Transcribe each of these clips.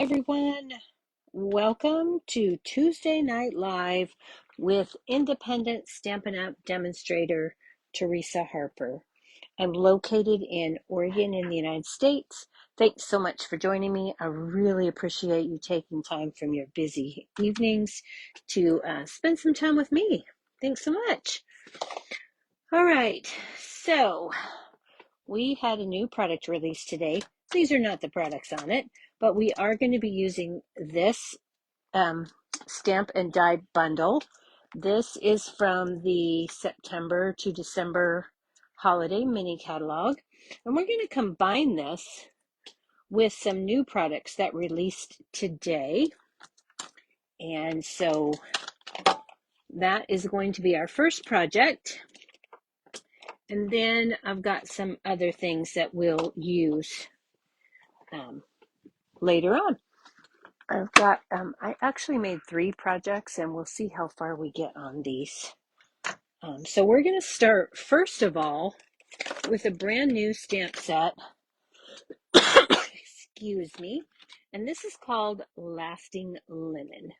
Everyone. Welcome to Tuesday Night Live with independent Stampin' Up! Demonstrator Teresa Harper. I'm located in Oregon in the United States. Thanks so much for joining me. I really appreciate you taking time from your busy evenings to spend some time with me. Thanks so much. All right, so we had a new product release today. These are not the products on it, but we are going to be using this stamp and die bundle. This is from the September to December holiday mini catalog. And we're going to combine this with some new products that released today. And so that is going to be our first project. And then I've got some other things that we'll use later on. I actually made 3 projects and we'll see how far we get on these. So we're going to start, first of all, with a brand new stamp set. Excuse me. And this is called Lasting Linen.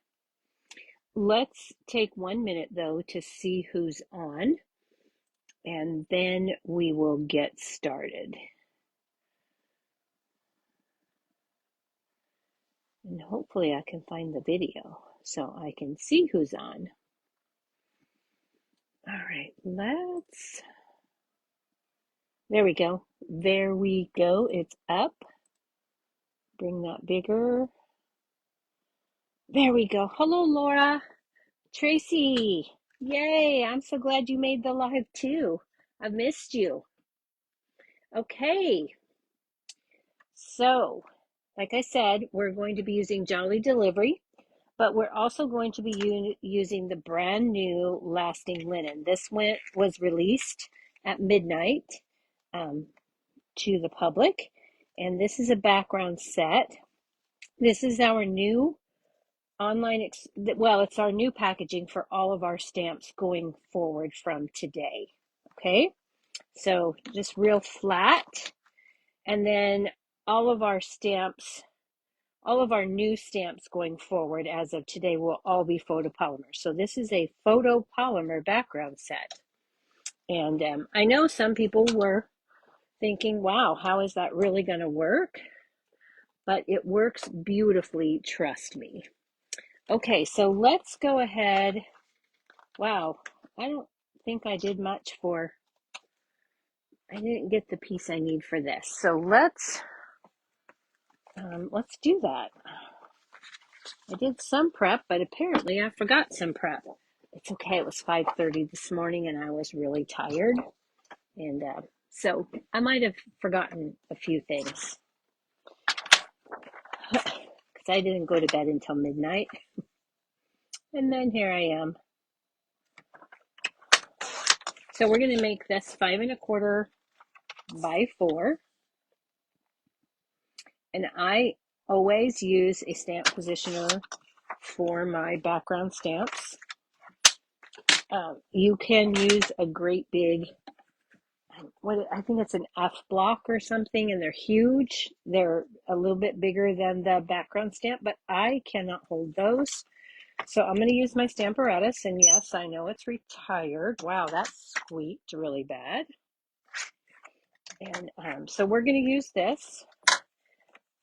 Let's take 1 minute, though, to see who's on, and then we will get started. And hopefully I can find the video so I can see who's on. All right, there we go. There we go. It's up. Bring that bigger. There we go. Hello, Laura. Tracy. Yay. I'm so glad you made the live too. I've missed you. Okay. So, like I said, we're going to be using Jolly Delivery, but we're also going to be using the brand new Lasting Linen. This was released at midnight to the public, and this is a background set. This is our new online, it's our new packaging for all of our stamps going forward from today. Okay, so just real flat, and then all of our stamps, all of our new stamps going forward as of today will all be photopolymer. So this is a photopolymer background set. And I know some people were thinking, wow, how is that really going to work? But it works beautifully, trust me. Okay, so let's go ahead. Wow, I don't think I did much I didn't get the piece I need for this. So let's do that. I did some prep, but apparently I forgot some prep. It's okay. It was 5:30 this morning and I was really tired. And so I might have forgotten a few things because I didn't go to bed until midnight. And then here I am. So we're going to make this 5 1/4 by 4. And I always use a stamp positioner for my background stamps. You can use a great big, I think it's an F block or something, and they're huge. They're a little bit bigger than the background stamp, but I cannot hold those. So I'm going to use my Stamparatus, and yes, I know it's retired. Wow, that squeaked really bad. And so we're going to use this,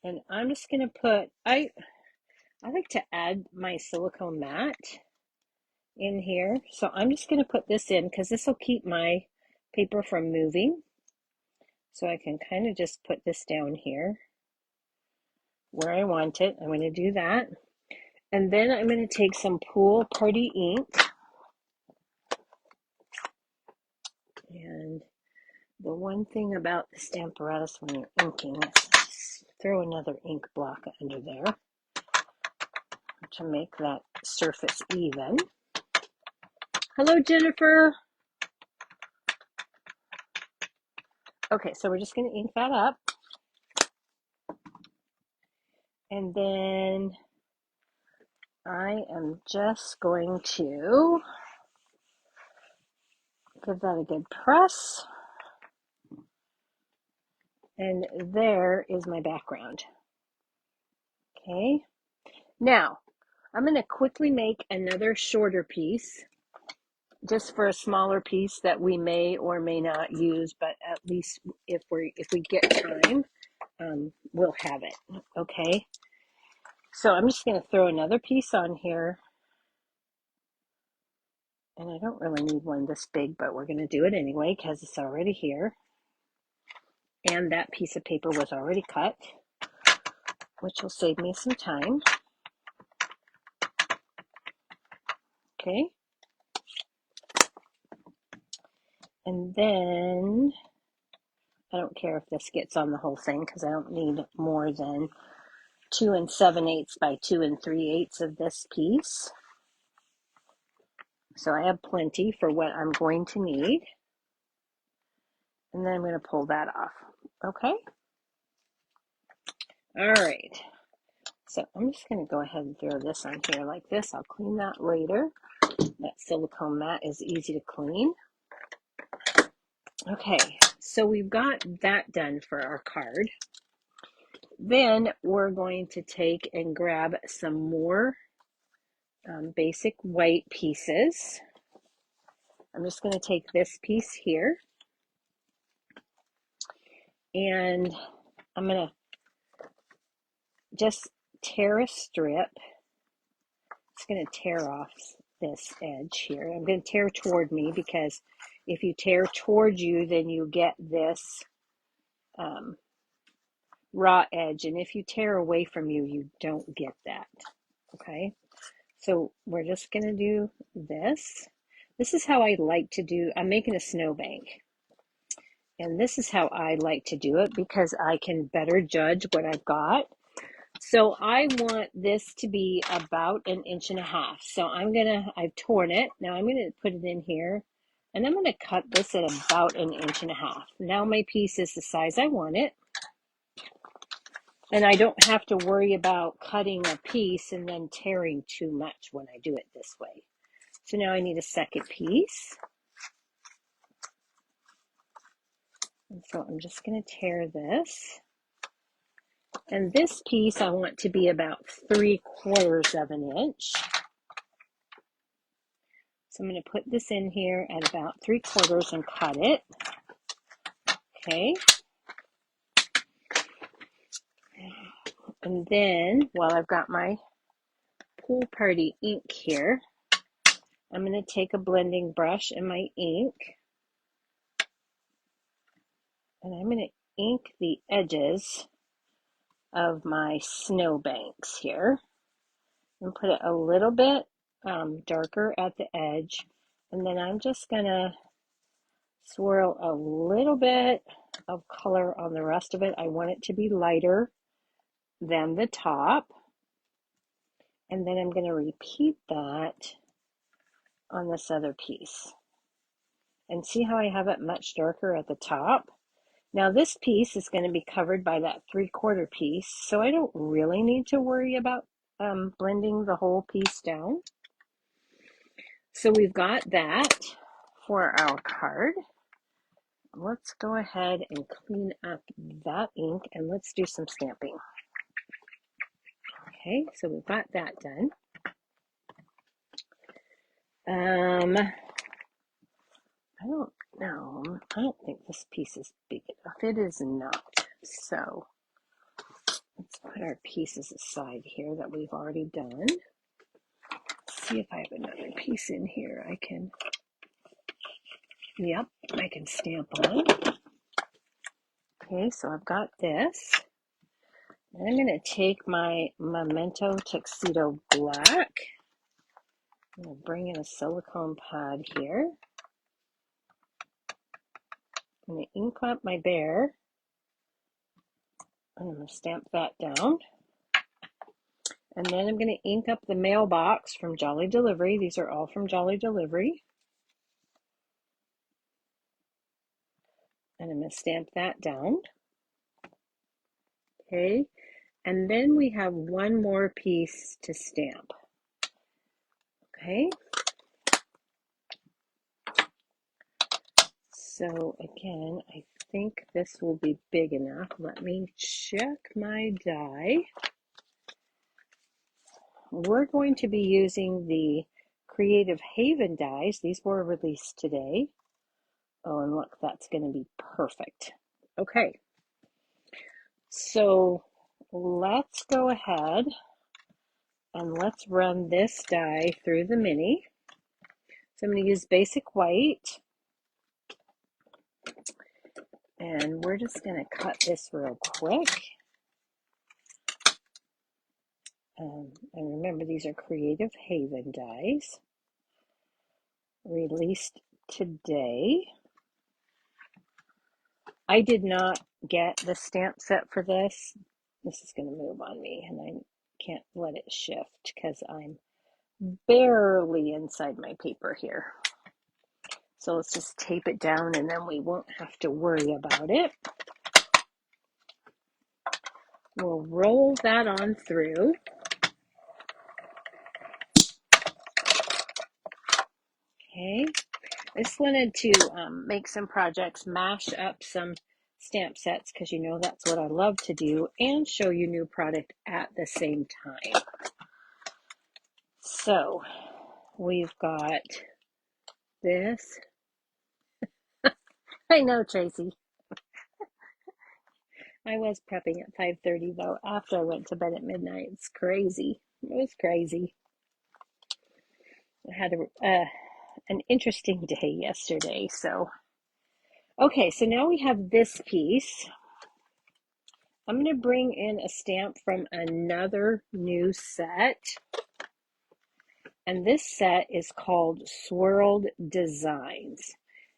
and I'm just going to put, I like to add my silicone mat in here. So I'm just going to put this in because this will keep my paper from moving. So I can kind of just put this down here where I want it. I'm going to do that. And then I'm going to take some Pool Party ink. And the one thing about the Stamparatus when you're inking is throw another ink block under there to make that surface even. Hello, Jennifer. Okay, so we're just going to ink that up. And then I am just going to give that a good press. And there is my background. Okay, now I'm going to quickly make another shorter piece, just for a smaller piece that we may or may not use, but at least if we get time, we'll have it. Okay, so I'm just going to throw another piece on here, and I don't really need one this big, but we're going to do it anyway because it's already here, and that piece of paper was already cut, which will save me some time. Okay, and then I don't care if this gets on the whole thing because I don't need more than 2 7/8 by 2 3/8 of this piece. So I have plenty for what I'm going to need. And then I'm going to pull that off. Okay. All right. So I'm just going to go ahead and throw this on here like this. I'll clean that later. That silicone mat is easy to clean. Okay, so we've got that done for our card. Then we're going to take and grab some more basic white pieces. I'm just going to take this piece here, and I'm going to just tear a strip. It's going to tear off this edge here. I'm going to tear toward me because if you tear toward you, then you get this raw edge, and if you tear away from you, you don't get that. Okay, so we're just going to do this. This is how I like to do, I'm making a snowbank, and this is how I like to do it because I can better judge what I've got. So I want this to be about 1.5 inches. So I've torn it. Now I'm gonna put it in here, and I'm gonna cut this at about 1.5 inches. Now my piece is the size I want it. And I don't have to worry about cutting a piece and then tearing too much when I do it this way. So now I need a second piece. And so I'm just gonna tear this. And this piece I want to be about 3/4 of an inch. So I'm going to put this in here at about 3/4 and cut it. Okay. And then while I've got my pool party ink here, I'm going to take a blending brush and my ink, and I'm going to ink the edges of my snowbanks here and put it a little bit darker at the edge. And then I'm just going to swirl a little bit of color on the rest of it. I want it to be lighter than the top. And then I'm going to repeat that on this other piece. And see how I have it much darker at the top? Now this piece is going to be covered by that 3/4 piece, so I don't really need to worry about blending the whole piece down. So we've got that for our card. Let's go ahead and clean up that ink and let's do some stamping. Okay, so we've got that done. I don't know. I don't think this piece is big enough. It is not. So let's put our pieces aside here that we've already done. Let's see if I have another piece in here I can, yep, I can stamp on. Okay, so I've got this. And I'm going to take my Memento Tuxedo Black. I'm going to bring in a silicone pad here. I'm going to ink up my bear. I'm going to stamp that down. And then I'm going to ink up the mailbox from Jolly Delivery. These are all from Jolly Delivery. And I'm going to stamp that down. Okay. And then we have one more piece to stamp. Okay. So again, I think this will be big enough. Let me check my die. we're going to be using the Creative Haven dies. These were released today. Oh, and look, that's going to be perfect. Okay, so let's go ahead and let's run this die through the mini. So I'm going to use basic white, and we're just going to cut this real quick. And remember, these are Creative Haven dies, released today. I did not get the stamp set for this. This is going to move on me, and I can't let it shift because I'm barely inside my paper here. So let's just tape it down, and then we won't have to worry about it. We'll roll that on through. Okay, I just wanted to make some projects, mash up some stamp sets, because you know that's what I love to do, and show you new product at the same time. So we've got this. I know, Tracy. I was prepping at 5:30 though, after I went to bed at midnight. It's crazy. It was crazy. I had an interesting day yesterday. So, okay, so now we have this piece. I'm going to bring in a stamp from another new set. And this set is called Swirled Designs.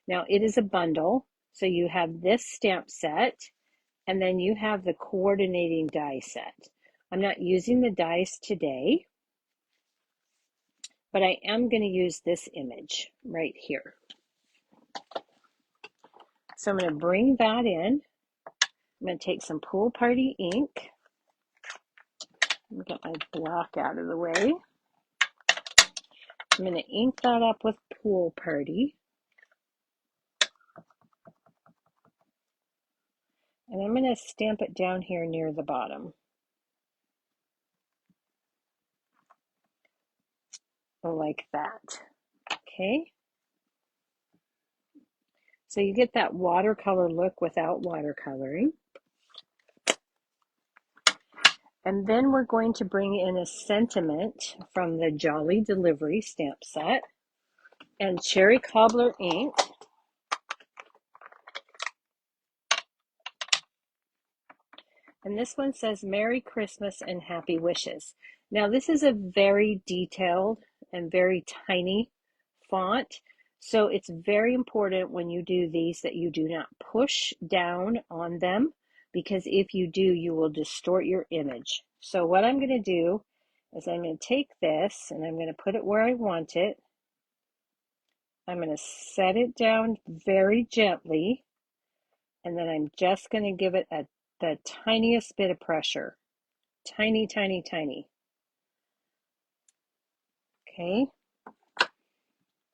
Now, it is a bundle. So you have this stamp set, and then you have the coordinating die set. I'm not using the dies today, but I am going to use this image right here. So I'm going to bring that in. I'm going to take some Pool Party ink. Get my block out of the way. I'm going to ink that up with Pool Party. And I'm going to stamp it down here near the bottom. Like that. Okay. So you get that watercolor look without watercoloring. And then we're going to bring in a sentiment from the Jolly Delivery stamp set and Cherry Cobbler ink. And this one says Merry Christmas and Happy Wishes. Now this is a very detailed and very tiny font. So it's very important when you do these that you do not push down on them, because if you do, you will distort your image. So what I'm going to do is I'm going to take this and I'm going to put it where I want it. I'm going to set it down very gently, and then I'm just going to give it the tiniest bit of pressure. Tiny, tiny, tiny. Okay.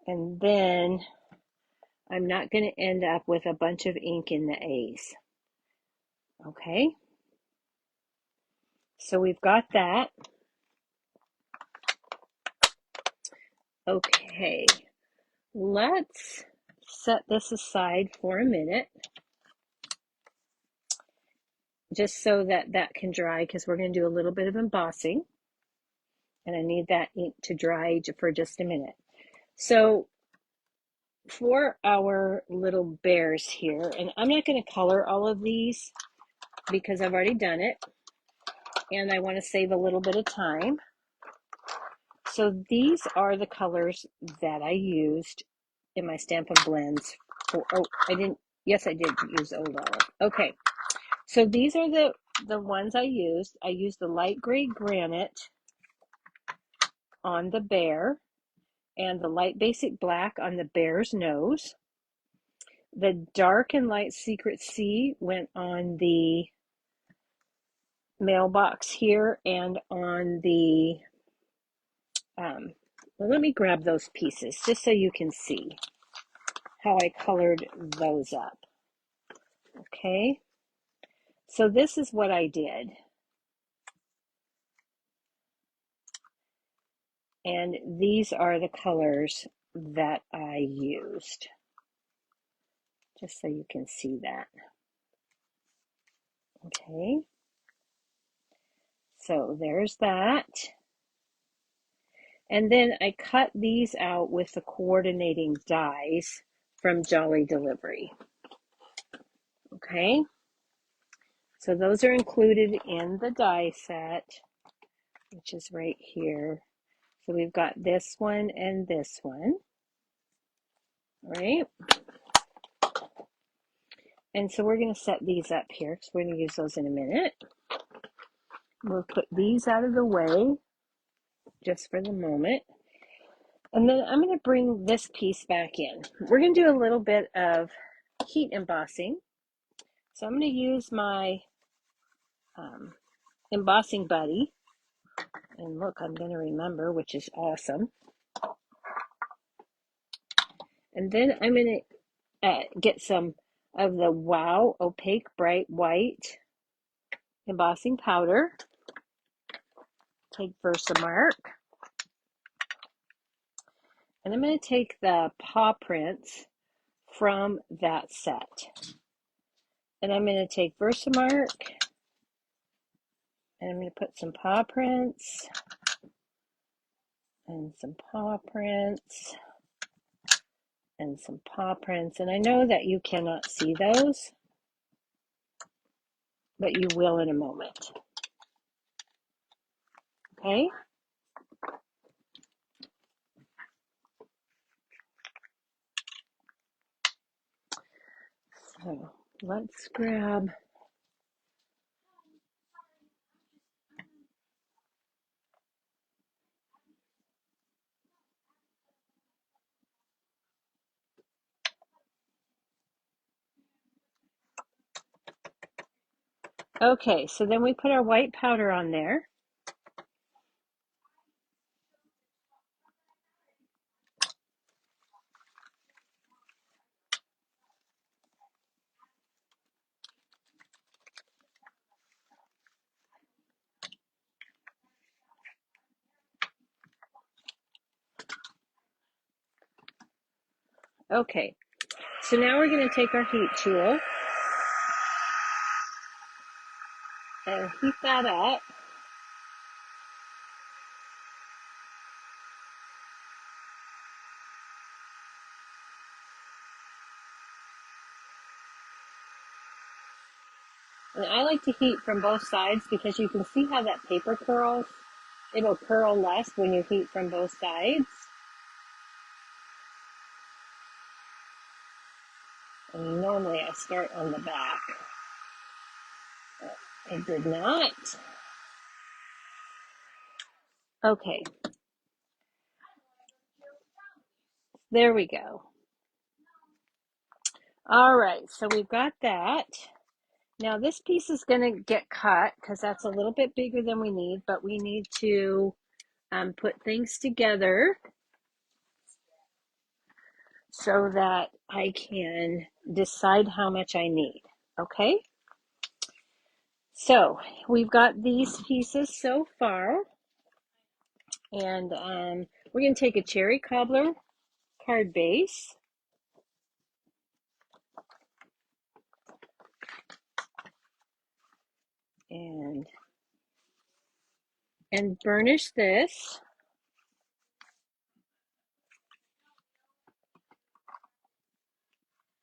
And then I'm not going to end up with a bunch of ink in the A's. Okay. So we've got that. Okay. Let's set this aside for a minute, just so that that can dry, because we're going to do a little bit of embossing, and I need that ink to dry for just a minute. So for our little bears here, and I'm not going to color all of these because I've already done it, and I want to save a little bit of time. So these are the colors that I used in my Stampin' Blends. Yes, I did use Old Olive. Okay, so these are the ones I used. I used the light gray granite on the bear and the light basic black on the bear's nose. The dark and light secret sea went on the mailbox here and on the, well, let me grab those pieces just so you can see how I colored those up. Okay, so this is what I did. And these are the colors that I used, just so you can see that. Okay, so there's that. And then I cut these out with the coordinating dies from Jolly Delivery. Okay, so those are included in the die set, which is right here. So we've got this one and this one, right? And so we're going to set these up here because we're going to use those in a minute. We'll put these out of the way just for the moment. And then I'm going to bring this piece back in. We're going to do a little bit of heat embossing. So I'm going to use my embossing buddy. And look, I'm going to remember, which is awesome. And then I'm going to get some of the Wow Opaque Bright White embossing powder. Take Versamark. And I'm going to take the paw prints from that set. And I'm going to take Versamark, and I'm going to put some paw prints, and some paw prints, and some paw prints. And I know that you cannot see those, but you will in a moment. Okay? So let's grab okay, so then we put our white powder on there. Okay, so now we're going to take our heat tool and heat that up. And I like to heat from both sides because you can see how that paper curls. It'll curl less when you heat from both sides. And normally I start on the back. But I did not. Okay. There we go. All right, so we've got that. Now this piece is going to get cut because that's a little bit bigger than we need, but we need to put things together so that I can decide how much I need. Okay? So we've got these pieces so far, and we're going to take a cherry cobbler card base. And burnish this.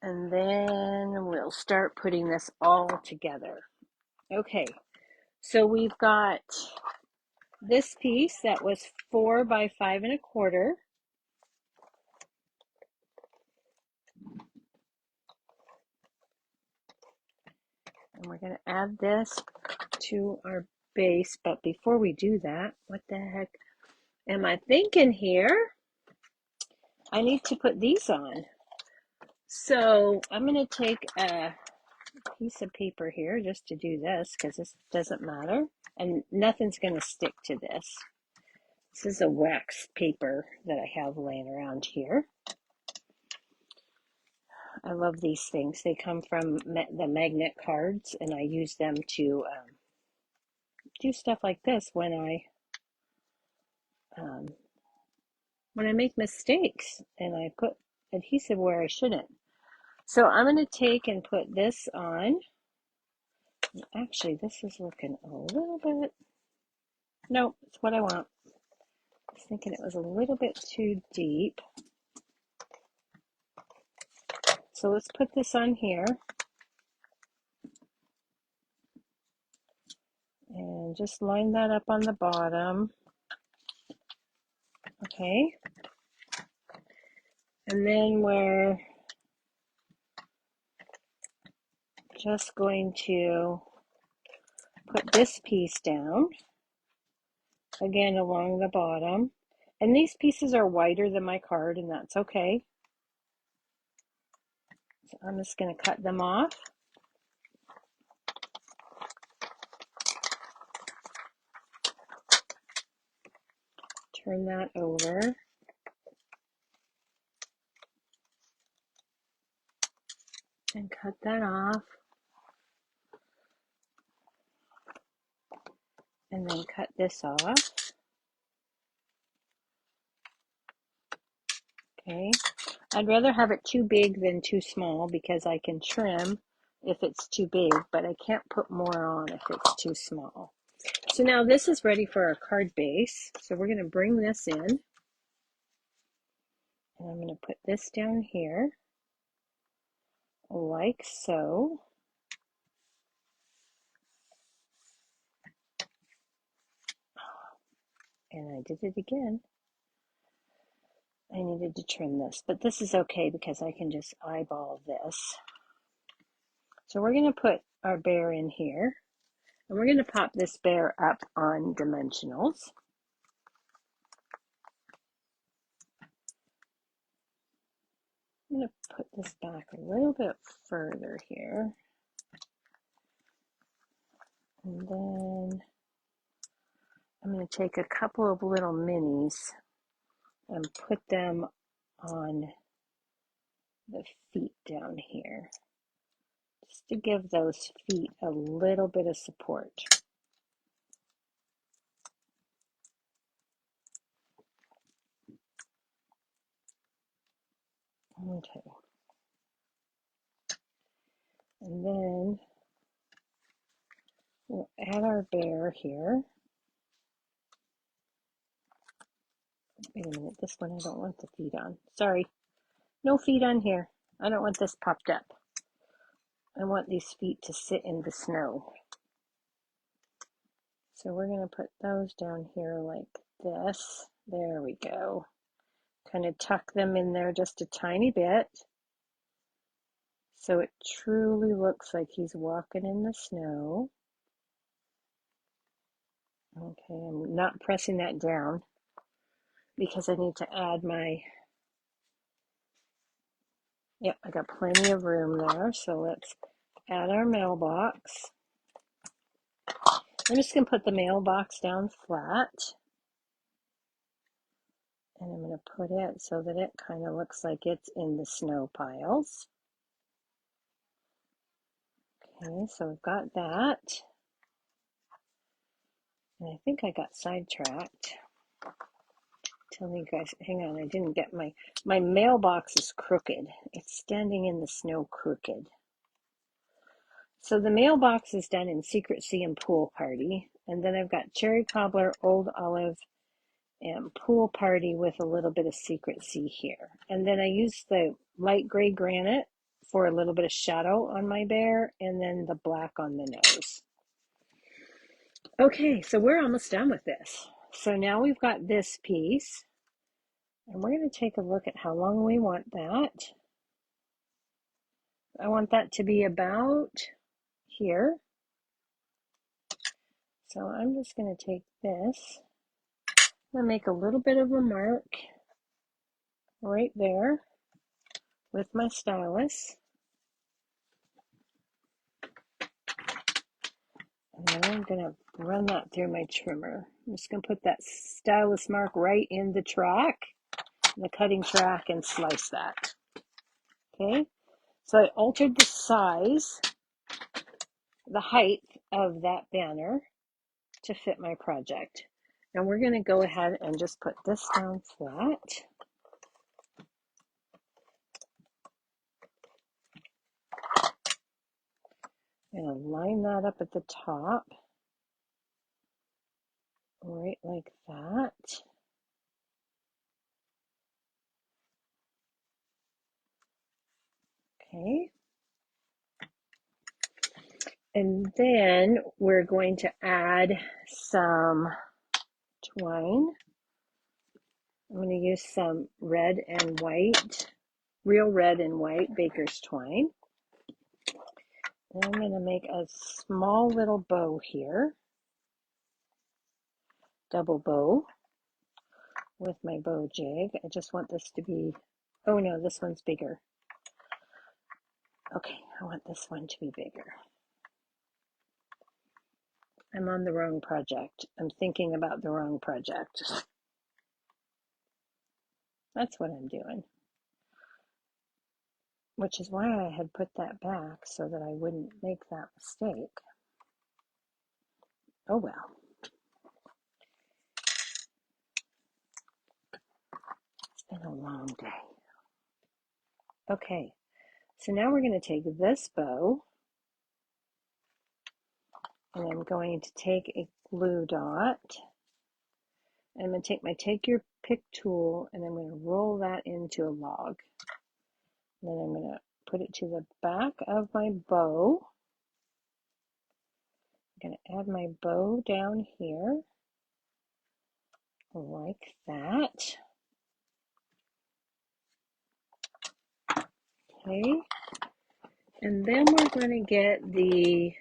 And then we'll start putting this all together. Okay, so we've got this piece that was 4 by 5 1/4. And we're going to add this to our base. But before we do that, what the heck am I thinking here? I need to put these on. So I'm going to take a piece of paper here just to do this because this doesn't matter. And nothing's going to stick to this. This is a wax paper that I have laying around here. I love these things. They come from the magnet cards, and I use them to do stuff like this when I when I make mistakes and I put adhesive where I shouldn't. So I'm going to take and put this on. Actually, this is looking a little bit, nope, it's what I want. I was thinking it was a little bit too deep. So let's put this on here. And just line that up on the bottom. Okay. And then we're just going to put this piece down, again along the bottom. And these pieces are wider than my card, and that's okay. So I'm just going to cut them off. Turn that over. And cut that off. And then cut this off. Okay. I'd rather have it too big than too small because I can trim if it's too big, but I can't put more on if it's too small. So now this is ready for our card base. So we're going to bring this in. And I'm going to put this down here, like so. And I did it again. I needed to trim this, but this is okay because I can just eyeball this. So we're going to put our bear in here. And we're going to pop this bear up on dimensionals. I'm going to put this back a little bit further here. And then I'm going to take a couple of little minis and put them on the feet down here, just to give those feet a little bit of support. Okay. And then we'll add our bear here. Wait a minute, this one I don't want the feet on. Sorry, no feet on here. I don't want this popped up. I want these feet to sit in the snow. So we're going to put those down here like this. There we go. Kind of tuck them in there just a tiny bit. So it truly looks like he's walking in the snow. Okay, I'm not pressing that down because I need to add my, yep, I got plenty of room there. So let's add our mailbox. I'm just going to put the mailbox down flat. And I'm going to put it so that it kind of looks like it's in the snow piles. Okay, so I've got that. And I think I got sidetracked. Tell you guys, hang on, I didn't get my mailbox is crooked. It's standing in the snow crooked. So the mailbox is done in Secrecy and Pool Party. And then I've got Cherry Cobbler, Old Olive, and Pool Party with a little bit of Secrecy here. And then I use the light gray granite for a little bit of shadow on my bear, and then the black on the nose. Okay, so we're almost done with this. So now we've got this piece, and we're going to take a look at how long we want that. I want that to be about here. So I'm just going to take this. I'm going to make a little bit of a mark right there with my stylus. And then I'm going to run that through my trimmer. I'm just going to put that stylus mark right in the track, the cutting track, and slice that. Okay, so I altered the size, the height of that banner to fit my project. And we're going to go ahead and just put this down flat. And line that up at the top, right like that. Okay. And then we're going to add some twine. I'm going to use some red and white, real red and white baker's twine. And I'm going to make a small little bow here, double bow with my bow jig. I just want this to be, oh no, this one's bigger. Okay, I want this one to be bigger. I'm on the wrong project. I'm thinking about the wrong project. That's what I'm doing. Which is why I had put that back so that I wouldn't make that mistake. Oh well. It's been a long day. Okay, so now we're going to take this bow and I'm going to take a glue dot. And I'm going to take your pick tool and I'm going to roll that into a log. And then I'm going to put it to the back of my bow. I'm going to add my bow down here like that. Okay. And then we're going to get the,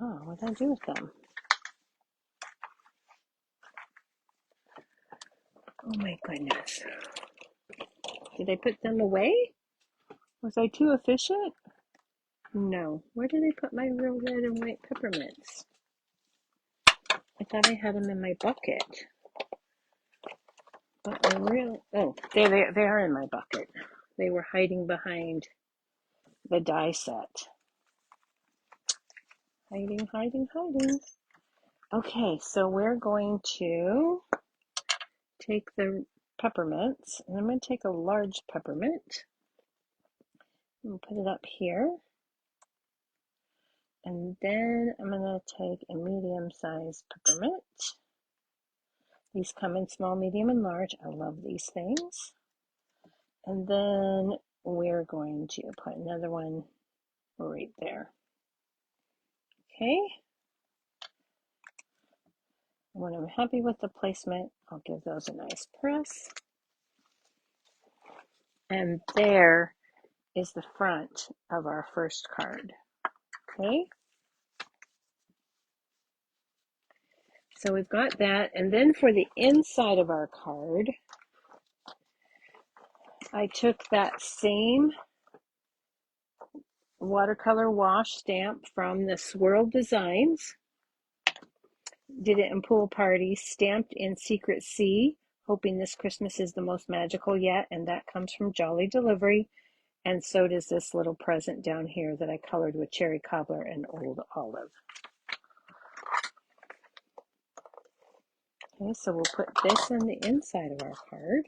oh, what did I do with them? Oh my goodness. Did I put them away? Was I too efficient? No. Where did I put my real red and white peppermints? I thought I had them in my bucket. But I really, oh, they are in my bucket. They were hiding behind the die set. Hiding, hiding, hiding. Okay, so we're going to take the peppermints, and I'm going to take a large peppermint and put it up here. And then I'm going to take a medium-sized peppermint. These come in small, medium, and large. I love these things. And then we're going to put another one right there. Okay. When I'm happy with the placement, I'll give those a nice press. And there is the front of our first card. Okay. So we've got that. And then for the inside of our card, I took that same watercolor wash stamp from the Swirled Designs. Did it in Pool Party, stamped in Secret C, hoping this Christmas is the most magical yet. And that comes from Jolly Delivery. And so does this little present down here that I colored with cherry cobbler and old olive. Okay, so we'll put this on the inside of our card.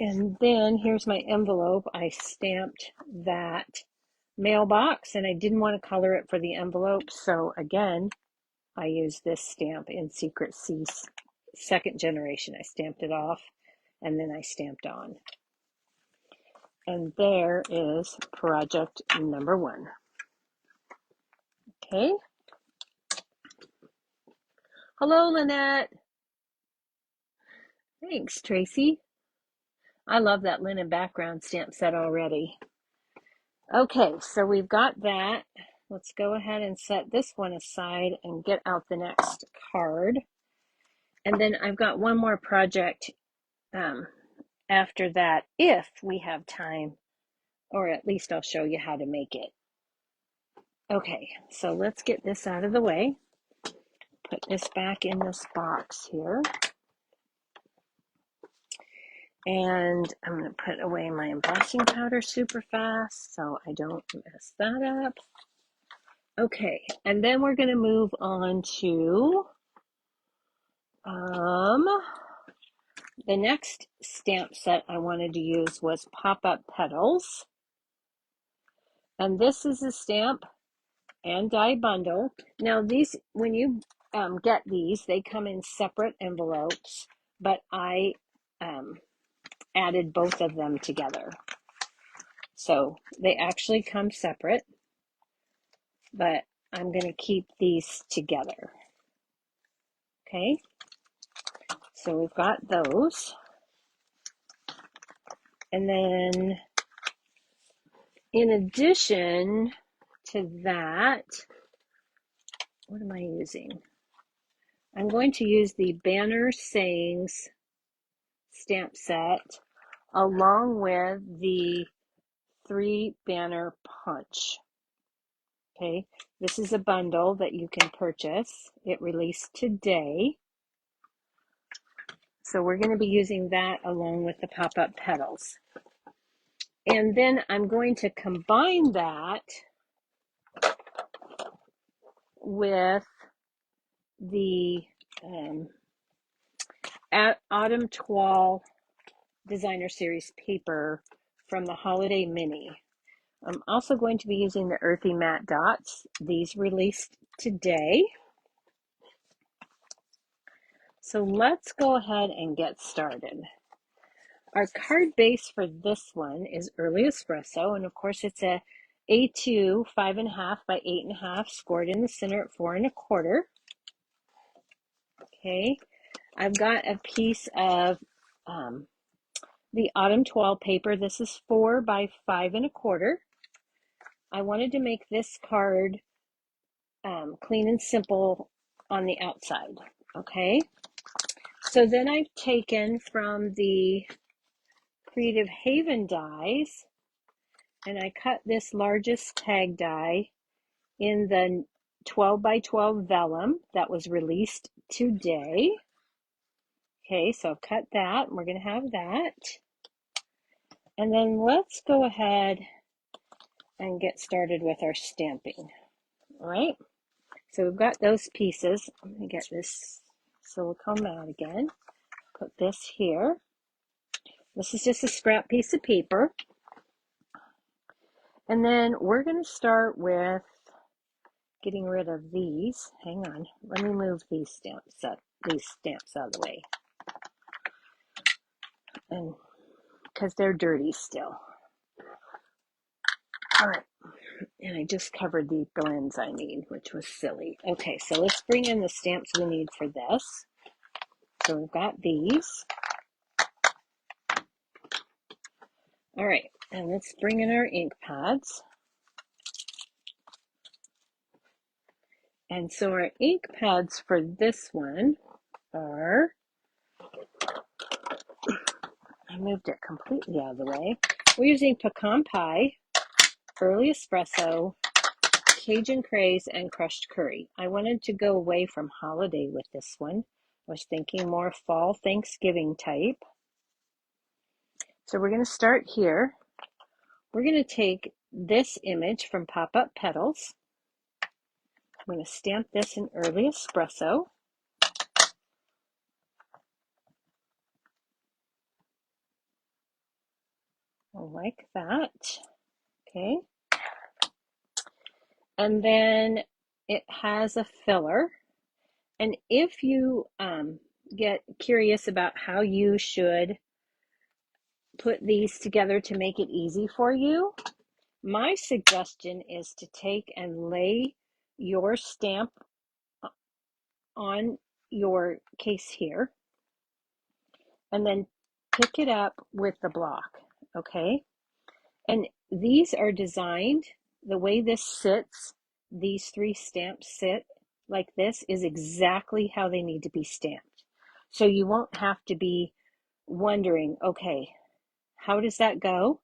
And then here's my envelope. I stamped that mailbox and I didn't want to color it for the envelope. So again, I used this stamp in Secret C, second generation. I stamped it off and then I stamped on. And there is project number 1. Okay. Hello, Lynette. Thanks, Tracy. I love that linen background stamp set already. Okay, so we've got that. Let's go ahead and set this one aside and get out the next card. And then I've got one more project after that, if we have time, or at least I'll show you how to make it. Okay, so let's get this out of the way. Put this back in this box here. And I'm going to put away my embossing powder super fast so I don't mess that up. Okay, and then we're going to move on to the next stamp set I wanted to use was Pop-Up Petals. And this is a stamp and die bundle. Now these, when you get these, they come in separate envelopes, but I added both of them together. So they actually come separate, but I'm going to keep these together. Okay, so we've got those. And then in addition to that, what am I using? I'm going to use the Banner Sayings stamp set along with the 3 banner punch. Okay, this is a bundle that you can purchase. It released today. So we're going to be using that along with the pop-up petals. And then I'm going to combine that with the Autumn Toile Designer Series paper from the Holiday Mini. I'm also going to be using the Earthy Matte Dots. These released today. So let's go ahead and get started. Our card base for this one is Early Espresso, and of course it's a A2 5.5 by 8.5, scored in the center at 4 1/4. Okay, I've got a piece of the Autumn Toile paper. This is 4 by 5 1/4. I wanted to make this card clean and simple on the outside. Okay, so then I've taken from the Creative Haven dies, and I cut this largest tag die in the 12 by 12 vellum that was released today. Okay, so I've cut that. We're going to have that. And then let's go ahead and get started with our stamping. All right, so we've got those pieces. I'm going to get this silicone out again. Put this here. This is just a scrap piece of paper. And then we're going to start with getting rid of these. Hang on, let me move these stamps out of the way. And because they're dirty still. All right, and I just covered the blends I need, which was silly. Okay, so let's bring in the stamps we need for this. So we've got these. All right, and let's bring in our ink pads. And so our ink pads for this one are, I moved it completely out of the way. We're using Pecan Pie, Early Espresso, Cajun Craze, and Crushed Curry. I wanted to go away from holiday with this one. I was thinking more fall Thanksgiving type. So we're going to start here. We're going to take this image from Pop-Up Petals. I'm going to stamp this in Early Espresso. Like that. Okay. And then it has a filler. And if you get curious about how you should put these together to make it easy for you, my suggestion is to take and lay your stamp on your case here and then pick it up with the block, okay? And these are designed, the way this sits, these 3 stamps sit like this is exactly how they need to be stamped. So you won't have to be wondering, okay, how does that go?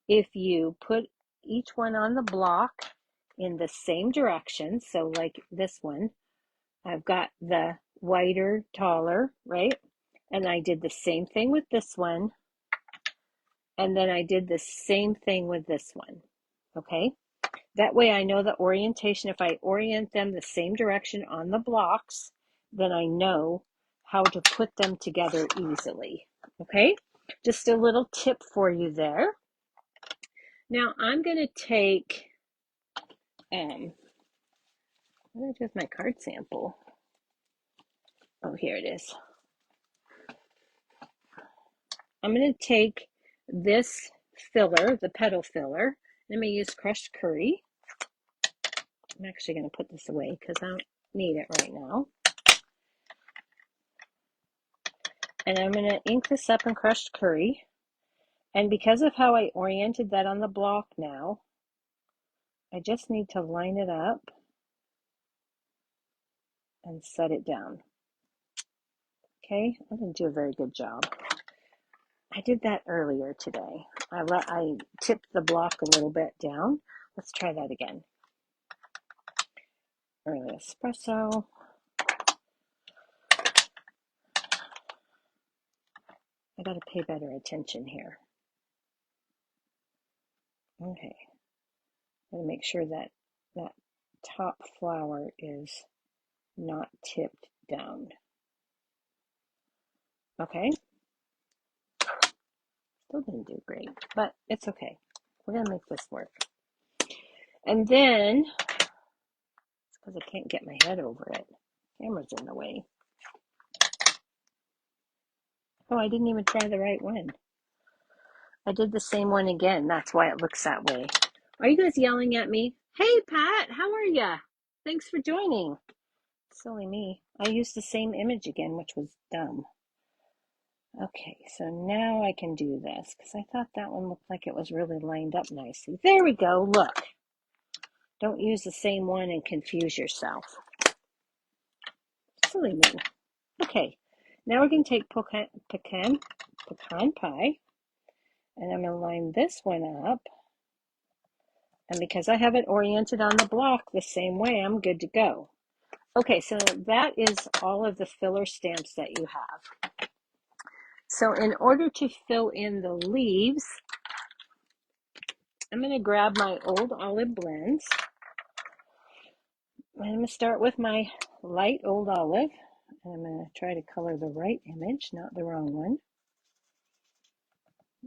If you put each one on the block in the same direction, so like this one, I've got the wider, taller, right? And I did the same thing with this one. And then I did the same thing with this one. Okay, that way I know the orientation. If I orient them the same direction on the blocks, then I know how to put them together easily. Okay, just a little tip for you there. Now I'm going to take, what did I do with my card sample? Oh, here it is. I'm going to take this filler, the petal filler, and I'm going to use crushed curry. I'm actually going to put this away because I don't need it right now. And I'm going to ink this up in crushed curry. And because of how I oriented that on the block now, I just need to line it up and set it down. Okay, I didn't do a very good job. I did that earlier today. I tipped the block a little bit down. Let's try that again. Early espresso. I got to pay better attention here. Okay, got to make sure that that top flower is not tipped down. Okay, still didn't do great, but it's okay. We're gonna make this work. And then, it's because I can't get my head over it. Camera's in the way. Oh, I didn't even try the right one. I did the same one again. That's why it looks that way. Are you guys yelling at me? Hey, Pat, how are ya? Thanks for joining. Silly me. I used the same image again, which was dumb. Okay, so now I can do this because I thought that one looked like it was really lined up nicely. There we go. Look. Don't use the same one and confuse yourself. Silly me. Okay, now we're going to take pecan pie, and I'm going to line this one up. And because I have it oriented on the block the same way, I'm good to go. Okay, so that is all of the filler stamps that you have. So in order to fill in the leaves, I'm going to grab my old olive blends. I'm going to start with my light old olive. And I'm going to try to color the right image, not the wrong one.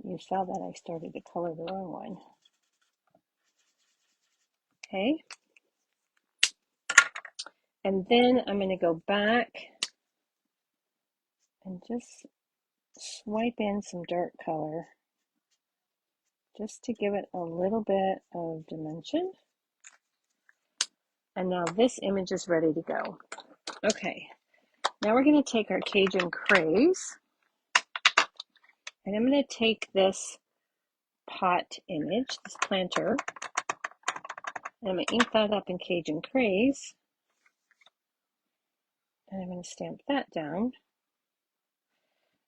You saw that I started to color the wrong one. Okay. And then I'm going to go back and just swipe in some dark color just to give it a little bit of dimension. And now this image is ready to go. Okay, now we're going to take our Cajun Craze, and I'm going to take this pot image, this planter, and I'm going to ink that up in Cajun Craze, and I'm going to stamp that down.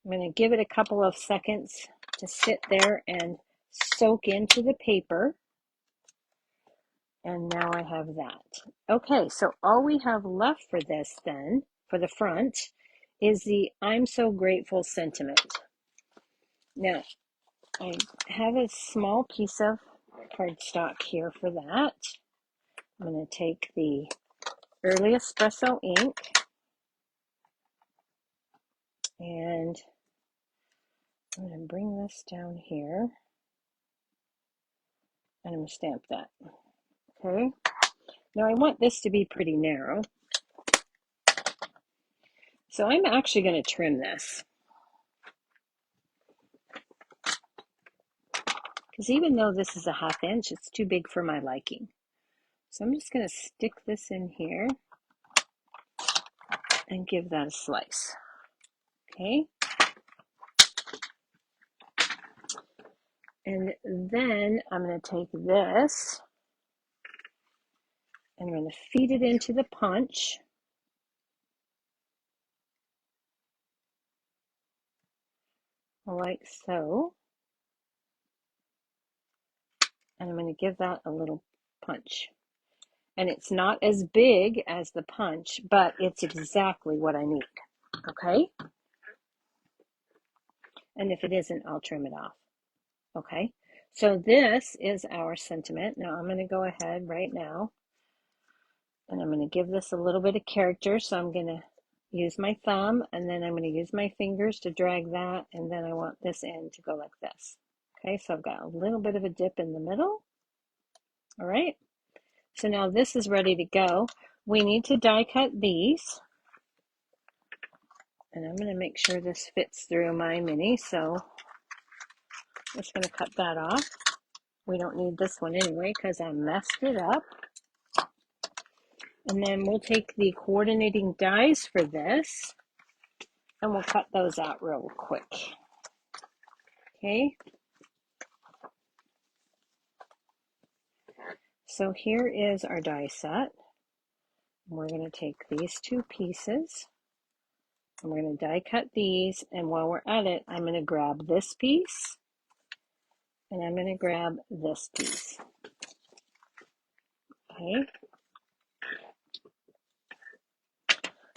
I'm going to give it a couple of seconds to sit there and soak into the paper. And now I have that. Okay, so all we have left for this then, for the front, is the I'm so grateful sentiment. Now, I have a small piece of cardstock here for that. I'm going to take the early espresso ink and I'm going to bring this down here and I'm going to stamp that. Okay. Now I want this to be pretty narrow. So I'm actually going to trim this. Because even though this is a 1/2 inch, it's too big for my liking. So I'm just going to stick this in here and give that a slice. Okay. And then I'm going to take this and I'm going to feed it into the punch. Like so. And I'm going to give that a little punch. And it's not as big as the punch, but it's exactly what I need. Okay? And if it isn't, I'll trim it off. Okay, so this is our sentiment. Now I'm going to go ahead right now and I'm going to give this a little bit of character. So I'm going to use my thumb and then I'm going to use my fingers to drag that, and then I want this end to go like this. Okay, so I've got a little bit of a dip in the middle. All right, so now this is ready to go. We need to die cut these, and I'm going to make sure this fits through my mini, so I'm just going to cut that off. We don't need this one anyway because I messed it up. And then we'll take the coordinating dies for this and we'll cut those out real quick. Okay. So here is our die set. We're going to take these two pieces and we're going to die cut these. And while we're at it, I'm going to grab this piece and I'm going to grab this piece. Okay.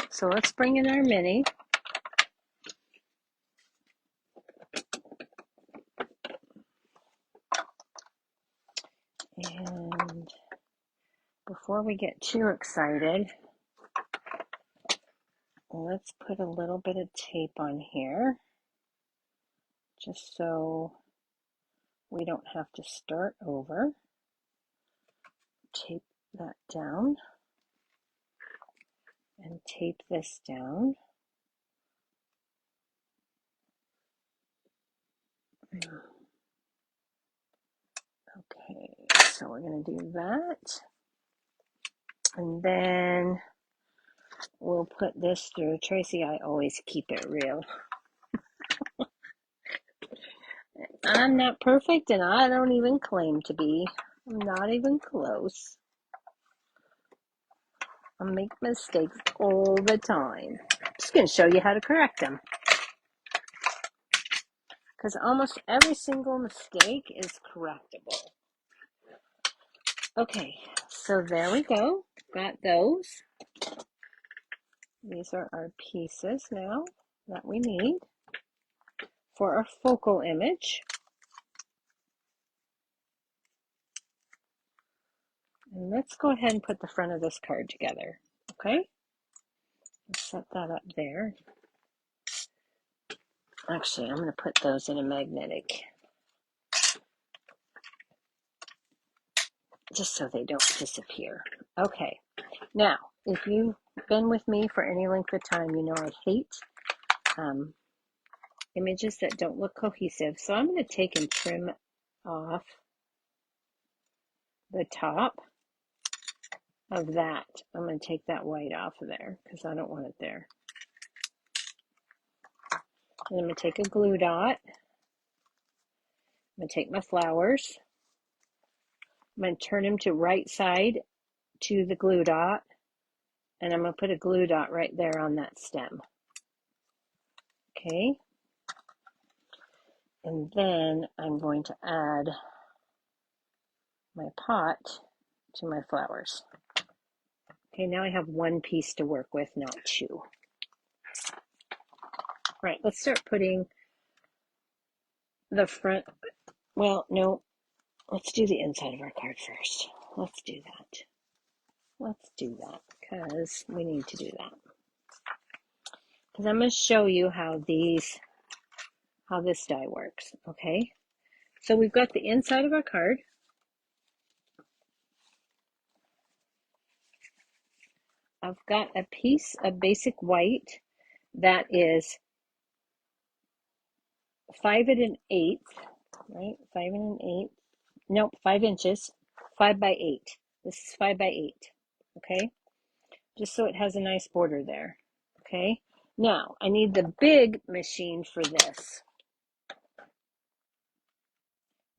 So let's bring in our mini. And before we get too excited, let's put a little bit of tape on here, just so we don't have to start over. Tape that down and tape this down. Okay, so we're going to do that. And then we'll put this through. Tracy, I always keep it real. I'm not perfect and I don't even claim to be. I'm not even close. I make mistakes all the time. Just going to show you how to correct them. Because almost every single mistake is correctable. Okay, so there we go. Got those. These are our pieces now that we need for our focal image. And let's go ahead and put the front of this card together. Okay, let's set that up there. Actually, I'm going to put those in a magnetic, just so they don't disappear. Okay, now, if you've been with me for any length of time, you know I hate images that don't look cohesive. So I'm going to take and trim off the top of that. I'm going to take that white off of there because I don't want it there. And I'm going to take a glue dot. I'm going to take my flowers. I'm going to turn them to right side to the glue dot. And I'm going to put a glue dot right there on that stem. Okay. And then I'm going to add my pot to my flowers. Okay, now I have one piece to work with, not two. All right, let's start putting the front. Well, no, let's do the inside of our card first. Let's do that. Let's do that because we need to do that. Because I'm going to show you how this die works. Okay, so we've got the inside of our card. I've got a piece of basic white that is 5 1/8, right? 5 1/8. Nope, 5 inches, 5 by 8. This is 5 by 8. Okay, just so it has a nice border there. Okay, now I need the big machine for this.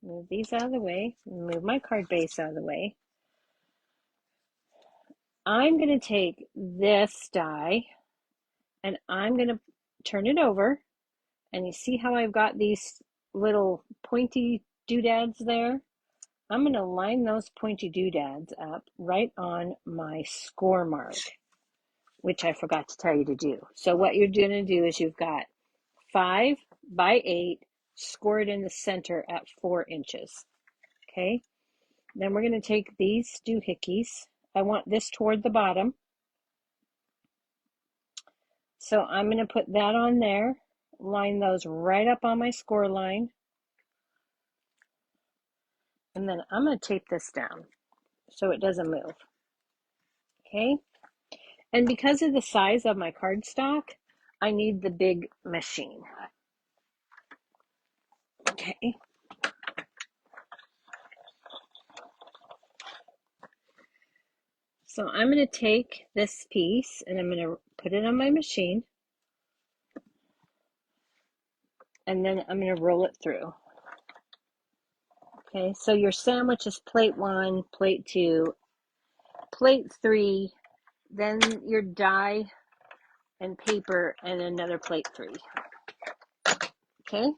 Move these out of the way. Move my card base out of the way. I'm going to take this die and I'm going to turn it over. And you see how I've got these little pointy doodads there? I'm going to line those pointy doodads up right on my score mark, which I forgot to tell you to do. So what you're going to do is you've got 5 by 8 score it in the center at 4 inches. Okay, then we're going to take these doohickeys. I want this toward the bottom. So I'm going to put that on there, line those right up on my score line. And then I'm going to tape this down so it doesn't move. Okay, and because of the size of my cardstock, I need the big machine. Okay. So I'm going to take this piece and I'm going to put it on my machine. And then I'm going to roll it through. Okay, so your sandwich is plate 1, plate 2, plate 3, then your die and paper, and another plate 3. Okay?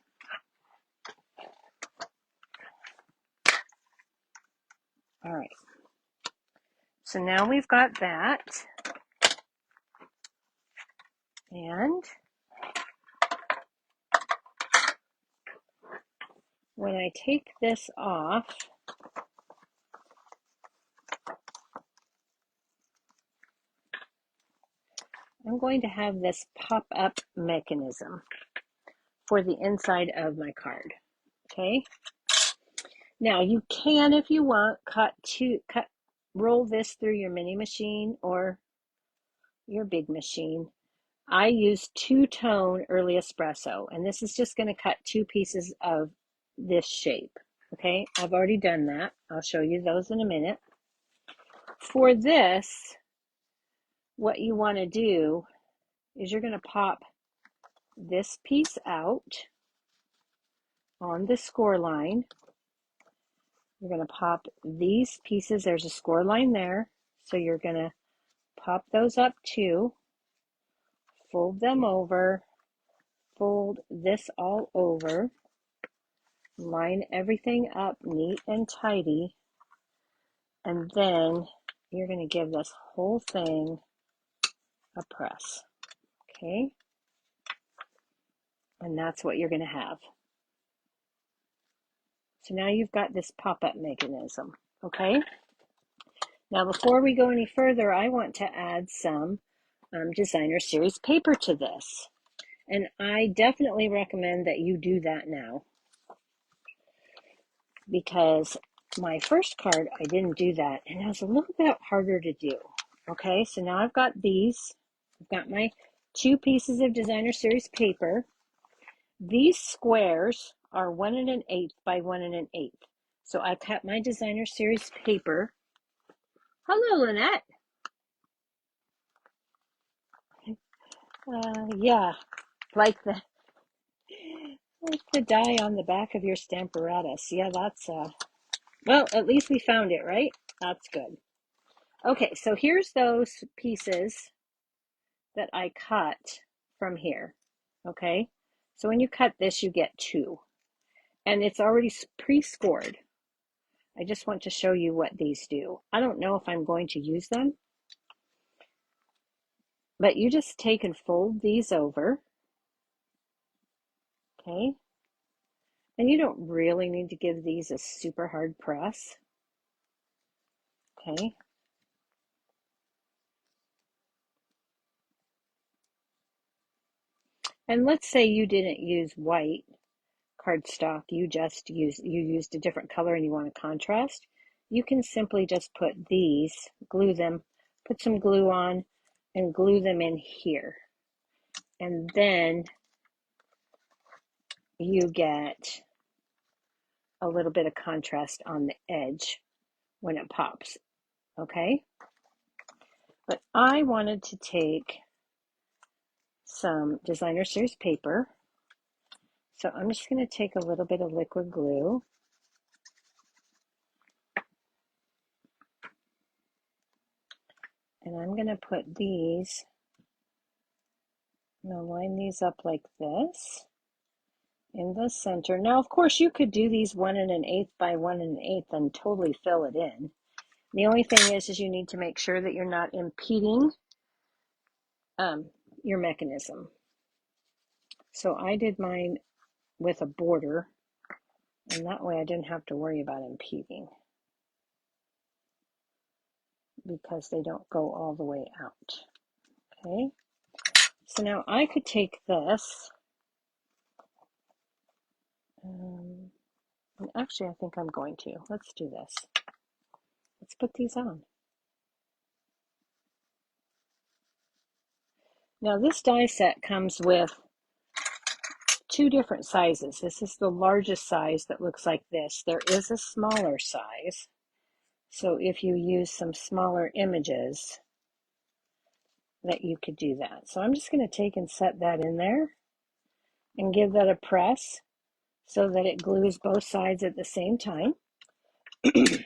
All right. So now we've got that. And when I take this off, I'm going to have this pop-up mechanism for the inside of my card. Okay? Now you can, if you want, roll this through your mini machine or your big machine. I use 2-tone early espresso, and this is just going to cut 2 pieces of this shape. Okay, I've already done that. I'll show you those in a minute. For this, what you want to do is you're going to pop this piece out on the score line. You're going to pop these pieces. There's a score line there. So you're going to pop those up too. Fold them over. Fold this all over. Line everything up neat and tidy. And then you're going to give this whole thing a press. Okay? And that's what you're going to have. So now you've got this pop-up mechanism. Okay? Now before we go any further, I want to add some designer series paper to this. And I definitely recommend that you do that now, because my first card, I didn't do that, and it was a little bit harder to do. Okay, so now I've got these. I've got my 2 pieces of designer series paper. These squares are 1 1/8 by 1 1/8. So I cut my designer series paper. Hello, Lynette. Yeah, like the die on the back of your Stamparatus. Yeah, that's well, at least we found it, right? That's good. Okay, so here's those pieces that I cut from here. Okay, so when you cut this, you get 2, and it's already pre-scored. I just want to show you what these do. I don't know if I'm going to use them, but you just take and fold these over. Okay, and you don't really need to give these a super hard press. Okay. And let's say you didn't use white cardstock, you used a different color and you want a contrast. You can simply just put these, glue them, put some glue on, and glue them in here. And then you get a little bit of contrast on the edge when it pops. Okay? But I wanted to take some designer series paper. So I'm just going to take a little bit of liquid glue. And I'm going to put these, I'm going to line these up like this in the center. Now, of course, you could do these 1 1/8 by 1 1/8 and totally fill it in. The only thing is you need to make sure that you're not impeding your mechanism. So I did mine with a border, and that way I didn't have to worry about impeding because they don't go all the way out. Okay, so now I could take this, and actually I think I'm going to. Let's do this. Let's put these on. Now this die set comes with two different sizes. This is the largest size that looks like this. There is a smaller size. So if you use some smaller images, that you could do that. So I'm just going to take and set that in there and give that a press so that it glues both sides at the same time. And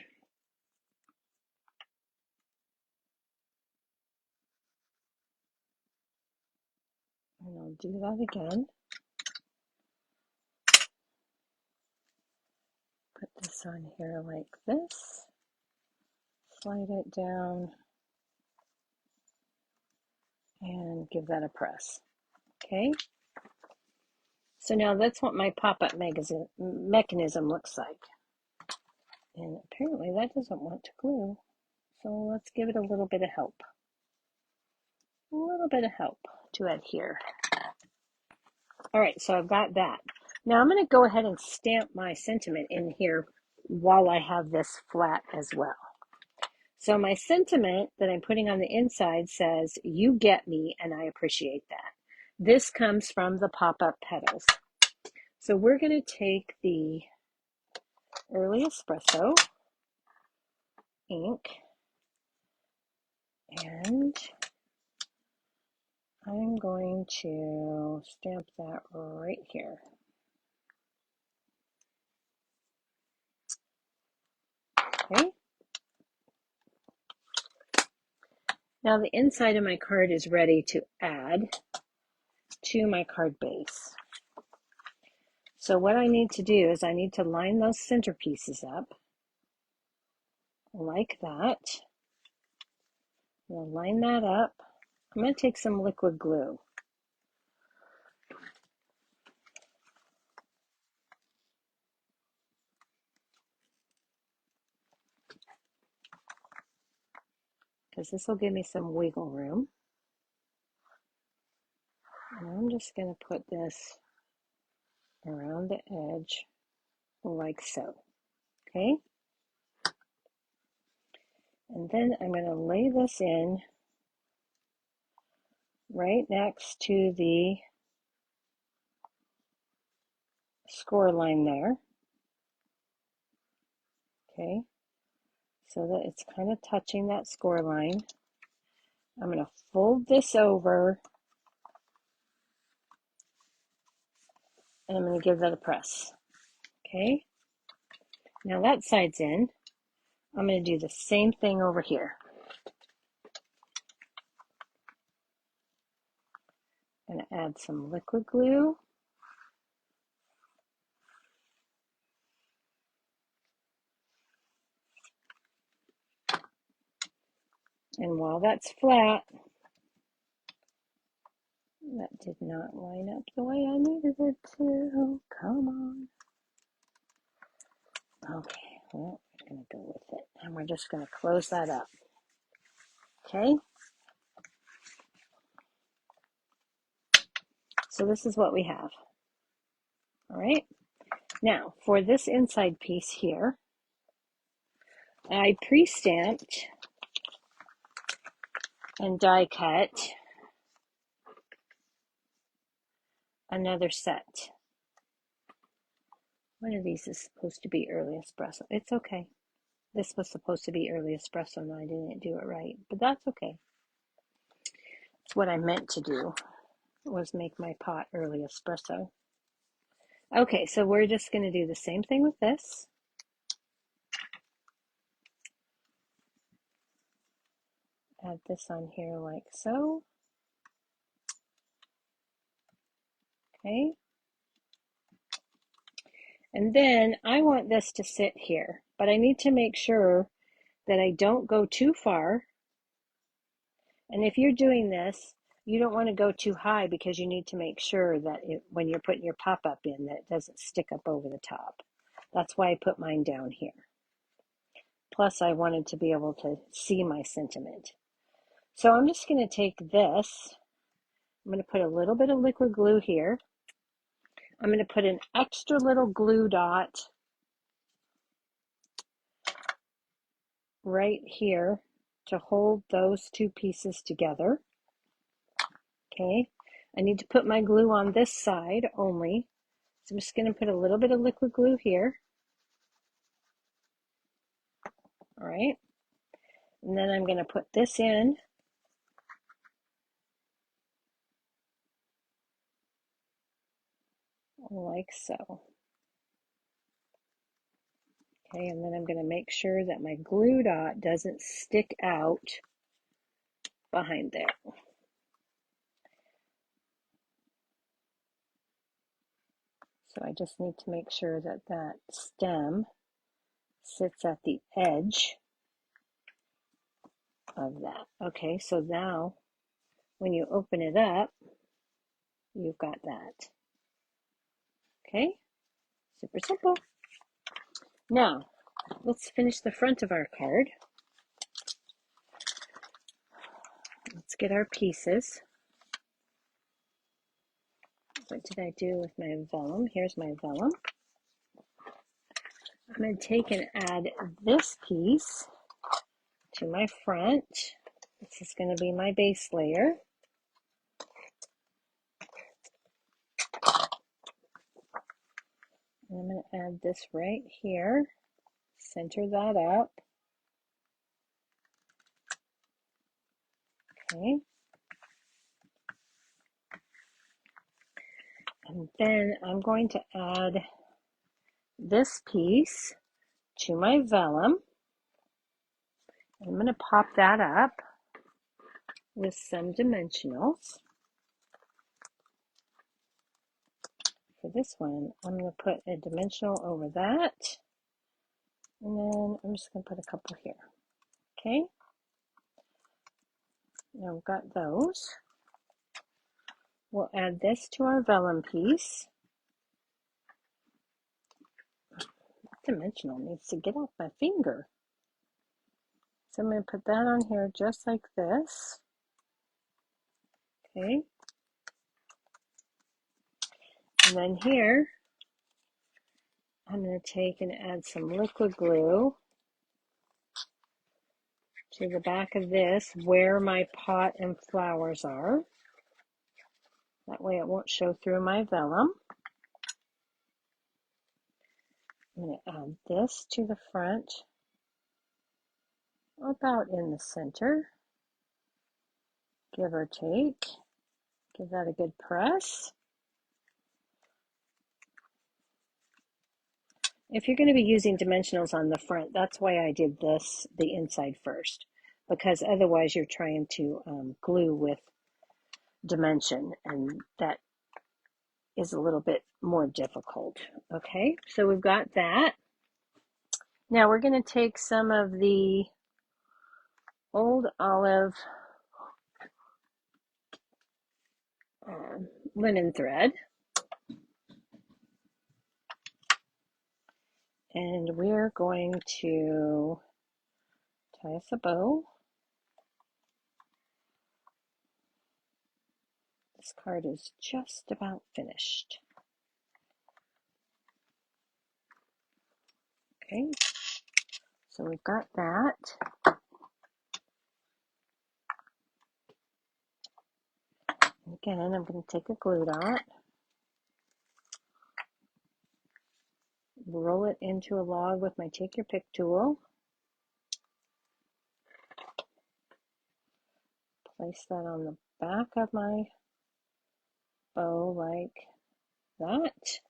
I'll do that again. Put this on here like this. Slide it down and give that a press. Okay. So now that's what my pop-up mechanism looks like. And apparently that doesn't want to glue. So let's give it a little bit of help. A little bit of help to adhere. All right, so I've got that. Now I'm going to go ahead and stamp my sentiment in here while I have this flat as well. So my sentiment that I'm putting on the inside says, "You get me and I appreciate that." This comes from the pop-up Petals. So we're going to take the Early Espresso ink and I'm going to stamp that right here. Okay. Now the inside of my card is ready to add to my card base. So what I need to do is I need to line those center pieces up like that. I'll line that up. I'm going to take some liquid glue. Because this will give me some wiggle room. And I'm just going to put this around the edge like so. Okay? And then I'm going to lay this in right next to the score line there. Okay? So that it's kind of touching that score line. I'm going to fold this over and I'm going to give that a press. Okay? Now that side's in. I'm going to do the same thing over here. I'm going to add some liquid glue. And while that's flat, that did not line up the way I needed it to. Come on. Okay, well, we're going to go with it. And we're just going to close that up. Okay? So this is what we have. All right? Now, for this inside piece here, I pre-stamped and die cut another set. One of these is supposed to be Early Espresso. It's okay. This was supposed to be Early Espresso and I didn't do it right, but that's okay. It's what I meant to do, was make my pot Early Espresso. Okay, so we're just going to do the same thing with this. Add this on here like so. Okay. And then I want this to sit here, but I need to make sure that I don't go too far. And if you're doing this, you don't want to go too high because you need to make sure that when you're putting your pop-up in, that it doesn't stick up over the top. That's why I put mine down here. Plus, I wanted to be able to see my sentiment. So I'm just going to take this. I'm going to put a little bit of liquid glue here. I'm going to put an extra little glue dot right here to hold those two pieces together. Okay, I need to put my glue on this side only. So I'm just going to put a little bit of liquid glue here. All right, and then I'm going to put this in. Like so. Okay, and then I'm going to make sure that my glue dot doesn't stick out behind there. So I just need to make sure that that stem sits at the edge of that. Okay, so now when you open it up, you've got that. Okay, super simple. Now, let's finish the front of our card. Let's get our pieces. What did I do with my vellum? Here's my vellum. I'm going to take and add this piece to my front. This is going to be my base layer. And I'm going to add this right here. Center that up. Okay. And then I'm going to add this piece to my vellum. I'm going to pop that up with some dimensionals. For this one, I'm going to put a dimensional over that. And then I'm just going to put a couple here. Okay. Now we've got those. We'll add this to our vellum piece. Dimensional needs to get off my finger. So I'm going to put that on here just like this. Okay. And then here, I'm going to take and add some liquid glue to the back of this where my pot and flowers are. That way it won't show through my vellum. I'm going to add this to the front, about in the center, give or take. Give that a good press. If you're going to be using dimensionals on the front, that's why I did this, the inside first, because otherwise you're trying to glue with dimension, and that is a little bit more difficult. Okay, so we've got that. Now we're going to take some of the old olive linen thread, and we're going to tie us a bow. This card is just about finished. Okay, so we've got that. Again, I'm going to take a glue dot, roll it into a log with my take your pick tool, place that on the back of my bow like that.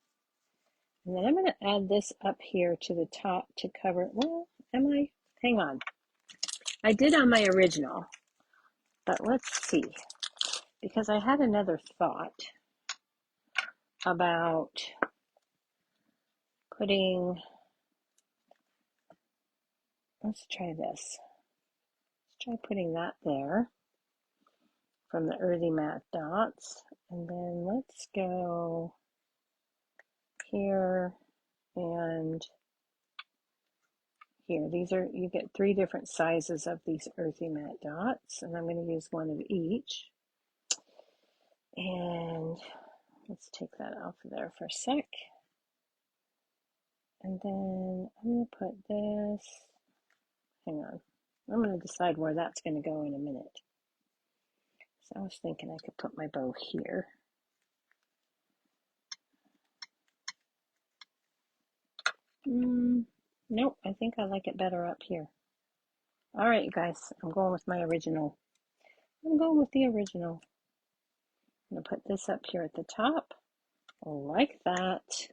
And then I'm going to add this up here to the top to cover, well, hang on. I did on my original, but let's see, because I had another thought about putting, let's try this. Let's try putting that there from the Earthy Matte dots. And then let's go here and here. These are, you get 3 different sizes of these Earthy Matte dots, and I'm going to use one of each. And let's take that off of there for a sec. And then I'm going to put this, hang on, I'm going to decide where that's going to go in a minute. So I was thinking I could put my bow here. Nope, I think I like it better up here. All right, you guys, I'm going with my original. I'm going with the original. I'm going to put this up here at the top, like that.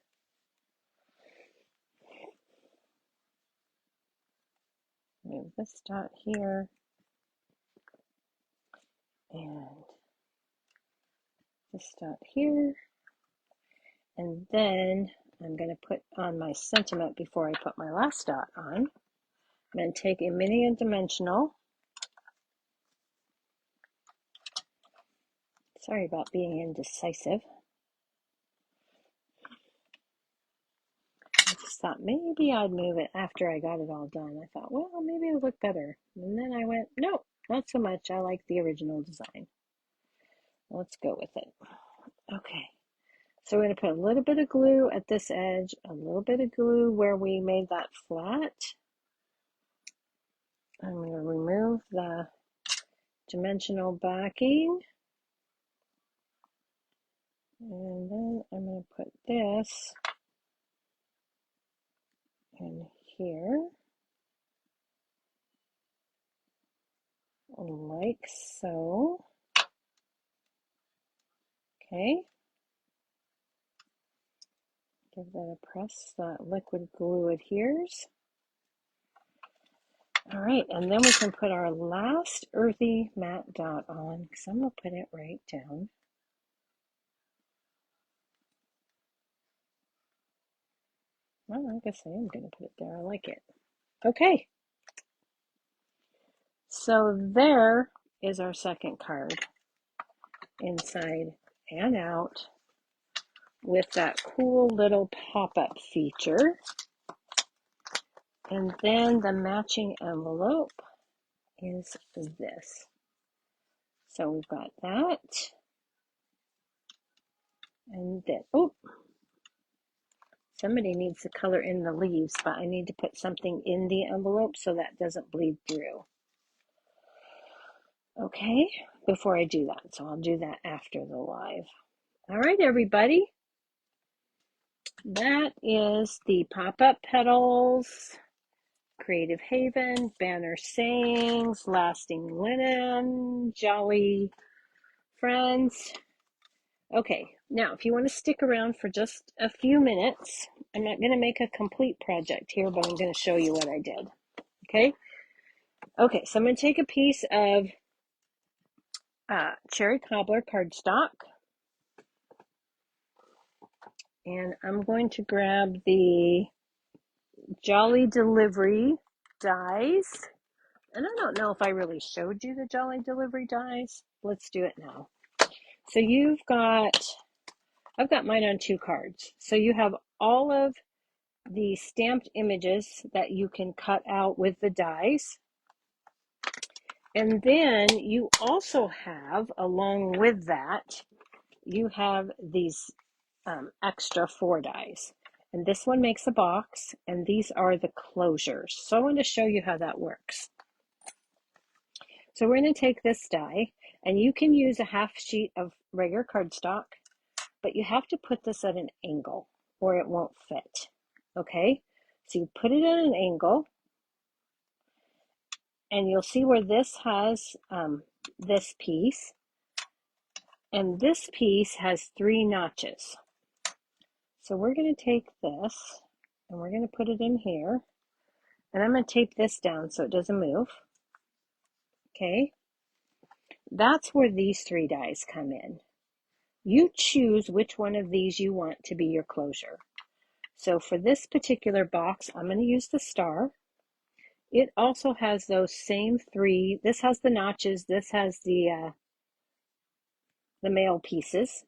Move this dot here. And this dot here. And then I'm going to put on my sentiment before I put my last dot on. I'm going to take a mini and dimensional. Sorry about being indecisive. I just thought maybe I'd move it after I got it all done. I thought, well, maybe it'll look better. And then I went, nope, not so much. I like the original design. Let's go with it. Okay. So we're going to put a little bit of glue at this edge, a little bit of glue where we made that flat. I'm going to remove the dimensional backing. And then I'm going to put this in here, like so. Okay. Give that a press, that liquid glue adheres. All right, and then we can put our last earthy matte dot on, because I'm going to put it right down. Well, I guess I am going to put it there. I like it. Okay. So there is our second card, inside and out, with that cool little pop-up feature. And then the matching envelope is this. So we've got that. And then, oh, somebody needs to color in the leaves, but I need to put something in the envelope so that doesn't bleed through. Okay, before I do that. So I'll do that after the live. All right, everybody. That is the pop-up petals, Creative Haven, Banner Sayings, Lasting Linen, Jolly Friends. Okay, now if you want to stick around for just a few minutes, I'm not going to make a complete project here, but I'm going to show you what I did. Okay? Okay, so I'm going to take a piece of cherry cobbler cardstock, and I'm going to grab the Jolly Delivery dies. And I don't know if I really showed you the Jolly Delivery dies. Let's do it now. So I've got mine on 2 cards. So you have all of the stamped images that you can cut out with the dies. And then you also have, along with that, you have these extra 4 dies. And this one makes a box, and these are the closures. So I want to show you how that works. So we're going to take this die, and you can use a half sheet of regular cardstock, but you have to put this at an angle or it won't fit. Okay, so you put it at an angle, and you'll see where this has this piece, and this piece has 3 notches. So we're going to take this, and we're going to put it in here, and I'm going to tape this down so it doesn't move. Okay, that's where these 3 dies come in. You choose which one of these you want to be your closure. So for this particular box, I'm going to use the star. It also has those same 3. This has the notches. This has the the male pieces.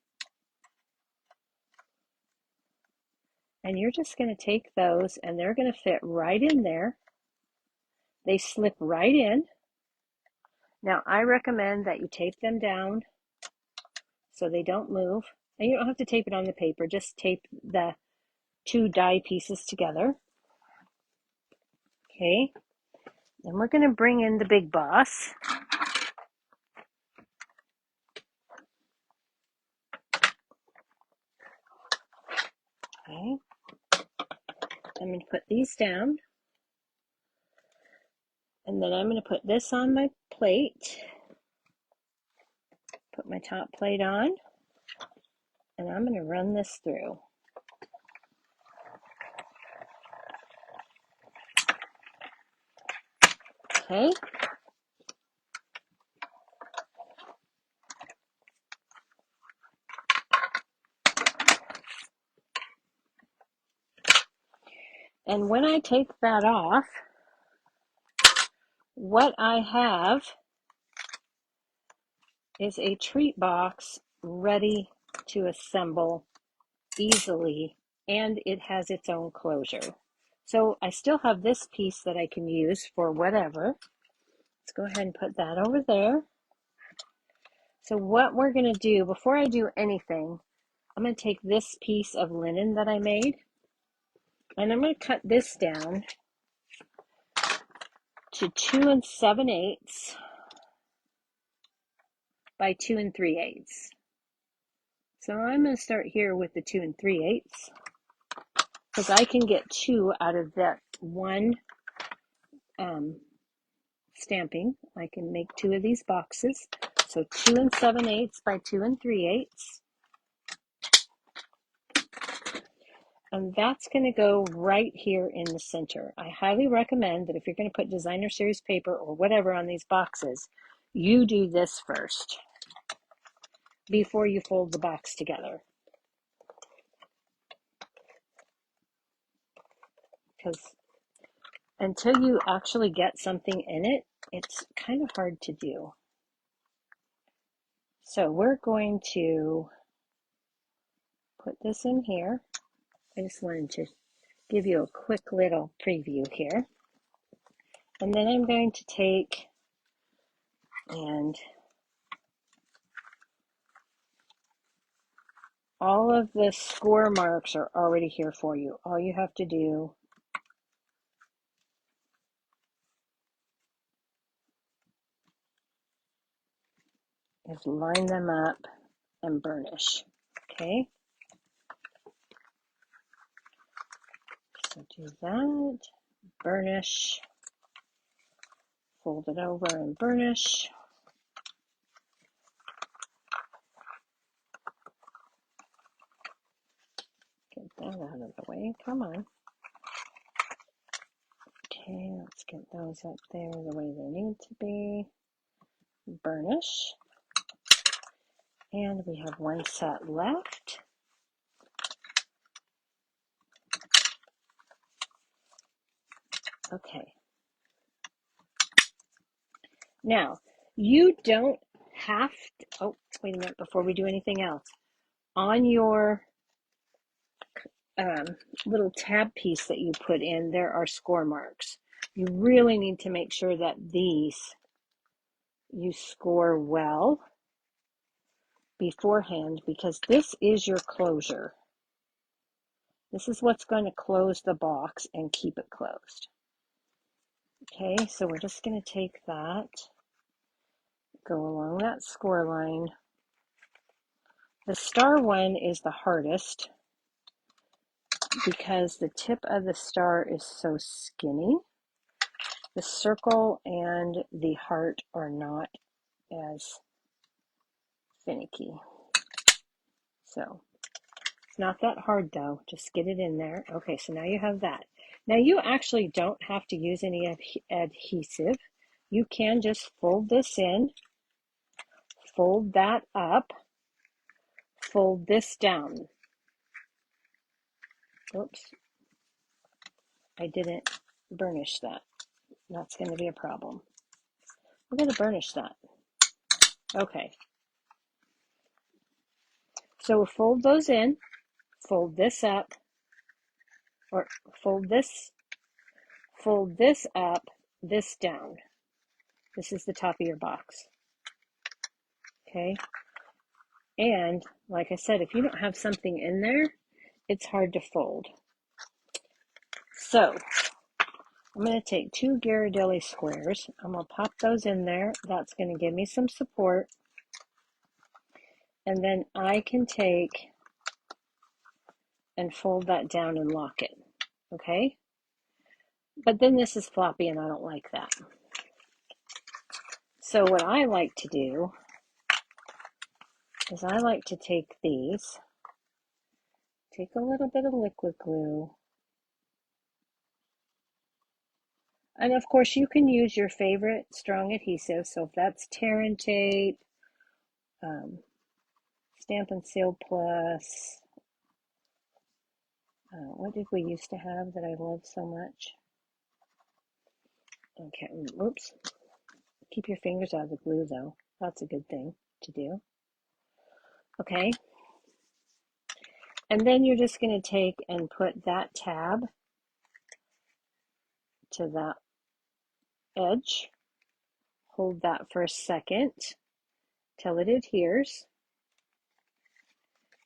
And you're just going to take those and they're going to fit right in there. They slip right in. Now, I recommend that you tape them down so they don't move. And you don't have to tape it on the paper, just tape the two die pieces together. Okay, then we're going to bring in the big boss. Okay, I'm going to put these down. And then I'm going to put this on my plate. Put my top plate on. And I'm going to run this through. Okay. And when I take that off, what I have is a treat box ready to assemble easily, and it has its own closure. So I still have this piece that I can use for whatever. Let's go ahead and put that over there. So what we're going to do, before I do anything, I'm going to take this piece of linen that I made, and I'm going to cut this down to 2 7/8 by 2 3/8. So I'm going to start here with the 2 3/8 because I can get 2 out of that one stamping. I can make 2 of these boxes. So 2 7/8 by 2 3/8. And that's going to go right here in the center. I highly recommend that if you're going to put designer series paper or whatever on these boxes, you do this first before you fold the box together. Because until you actually get something in it, it's kind of hard to do. So we're going to put this in here. I just wanted to give you a quick little preview here. And then I'm going to take and all of the score marks are already here for you. All you have to do is line them up and burnish. Okay, so do that, burnish, fold it over and burnish. Get that out of the way, come on. Okay, let's get those up there the way they need to be. Burnish. And we have one set left. Okay. Now, you don't have to, oh, wait a minute before we do anything else. On your little tab piece that you put in, there are score marks. You really need to make sure that these you score well beforehand because this is your closure. This is what's going to close the box and keep it closed. Okay, so we're just going to take that, go along that score line. The star one is the hardest because the tip of the star is so skinny. The circle and the heart are not as finicky. So it's not that hard though, just get it in there. Okay, so now you have that. Now you actually don't have to use any adhesive. You can just fold this in, fold that up, fold this down. Oops, I didn't burnish that. That's going to be a problem. We're going to burnish that. Okay. So we'll fold those in, fold this up, or fold this up, this down. This is the top of your box. Okay. And like I said, if you don't have something in there, it's hard to fold. So I'm going to take 2 Ghirardelli squares. I'm going to pop those in there. That's going to give me some support. And then I can take and fold that down and lock it. Okay? But then this is floppy and I don't like that. So what I like to do is I like to take these, take a little bit of liquid glue, and of course you can use your favorite strong adhesive. So if that's tear and tape, Stampin' Seal Plus, what did we used to have that I love so much? Okay, oops. Keep your fingers out of the glue though. That's a good thing to do. Okay. And then you're just going to take and put that tab to that edge. Hold that for a second till it adheres.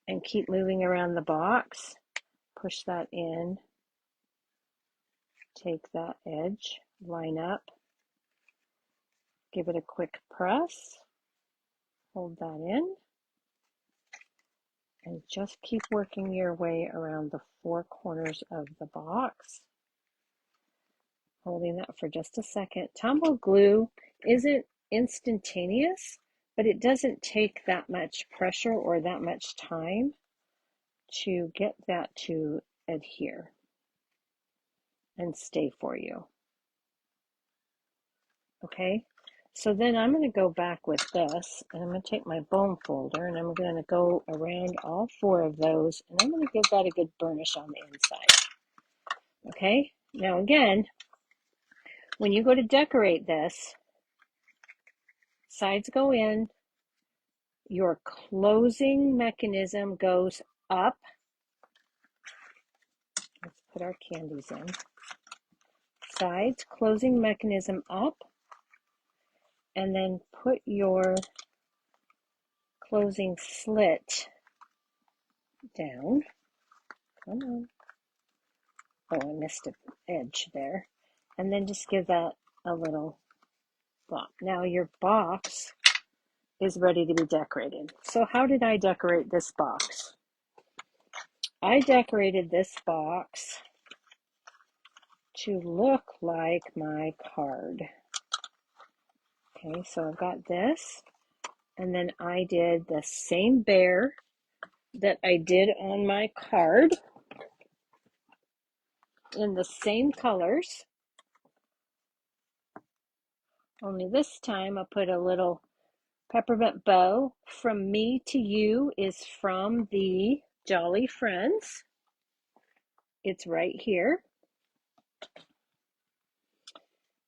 And keep moving around the box. Push that in. Take that edge, line up. Give it a quick press. Hold that in. And just keep working your way around the 4 corners of the box. Holding that for just a second. Tombow glue isn't instantaneous, but it doesn't take that much pressure or that much time to get that to adhere and stay for you. Okay, so then I'm going to go back with this, and I'm going to take my bone folder, and I'm going to go around all 4 of those, and I'm going to give that a good burnish on the inside. Okay, now again, when you go to decorate this, sides go in, your closing mechanism goes up. Let's put our candies in. Sides, closing mechanism up, and then put your closing slit down. Come on. Oh, I missed an edge there. And then just give that a little flop. Now your box is ready to be decorated. So how did I decorate this box? I decorated this box to look like my card. Okay, so I've got this, and then I did the same bear that I did on my card in the same colors. Only this time I put a little peppermint bow. From Me to You is from the Jolly Friends. It's right here.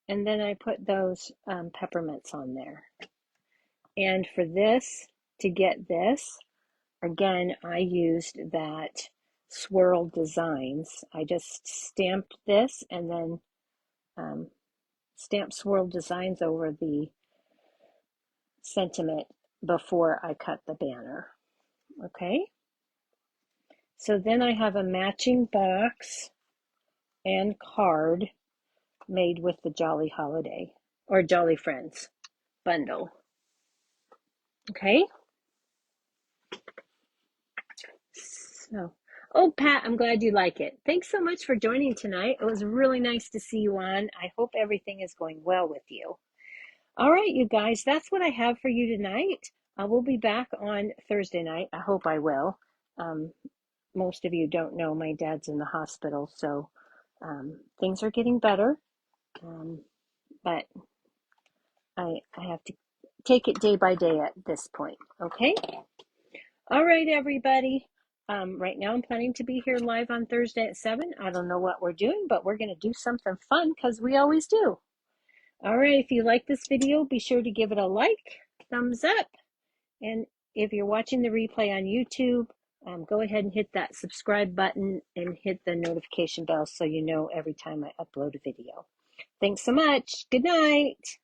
And then I put those peppermints on there. And for this, to get this, again, I used that Swirled Designs. I just stamped this and then stamped Swirled Designs over the sentiment before I cut the banner. Okay, so then I have a matching box and card made with the Jolly Holiday or Jolly Friends bundle. Okay, so oh Pat, I'm glad you like it. Thanks so much for joining tonight. It was really nice to see you on. I hope everything is going well with you. All right, you guys, that's what I have for you tonight. I will be back on Thursday night. I hope I will. Most of you don't know my dad's in the hospital, so things are getting better, but I have to take it day by day at this point, okay? All right, everybody. Right now I'm planning to be here live on Thursday at 7. I don't know what we're doing, but we're going to do something fun because we always do. All right, if you like this video, be sure to give it a like, thumbs up, and if you're watching the replay on YouTube, go ahead and hit that subscribe button and hit the notification bell so you know every time I upload a video. Thanks so much. Good night.